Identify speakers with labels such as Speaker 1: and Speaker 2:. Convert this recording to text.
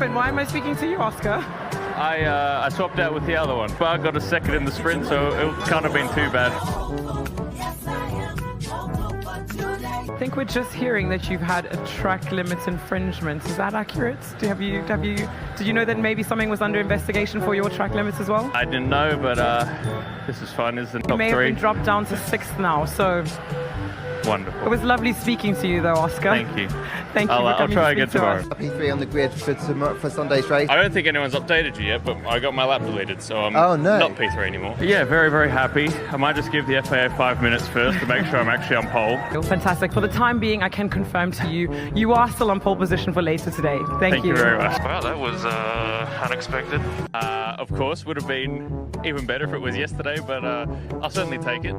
Speaker 1: happened? Why am I speaking to you, Oscar?
Speaker 2: I swapped out with the other one, but I got a second in the sprint, so it can't have been too bad.
Speaker 1: I think we're just hearing that you've had a track limit infringement. Is that accurate? Did you know that maybe something was under investigation for your track limits as well?
Speaker 2: I didn't know, but this is fun. This is the
Speaker 1: You
Speaker 2: top
Speaker 1: may have
Speaker 2: three.
Speaker 1: been dropped down to 6th now, so
Speaker 2: Wonderful.
Speaker 1: it was lovely speaking to you though, Oscar.
Speaker 2: Thank you.
Speaker 1: Thank you for
Speaker 2: I'll
Speaker 1: coming
Speaker 2: try
Speaker 1: to
Speaker 2: again
Speaker 1: speak to
Speaker 2: tomorrow.
Speaker 1: us.
Speaker 3: P3 on the grid for Sunday's race.
Speaker 2: I don't think anyone's updated you yet, but I got my lap deleted, so I'm
Speaker 3: Oh, no.
Speaker 2: not P3 anymore. Yeah, very, very happy. I might just give the FAA 5 minutes first to make sure I'm actually on pole.
Speaker 1: Fantastic. For the time being, I can confirm to you, you are still on pole position for later today.
Speaker 2: Thank you very much.
Speaker 4: Wow, that was unexpected.
Speaker 2: Of course, would have been even better if it was yesterday, but I'll certainly take it.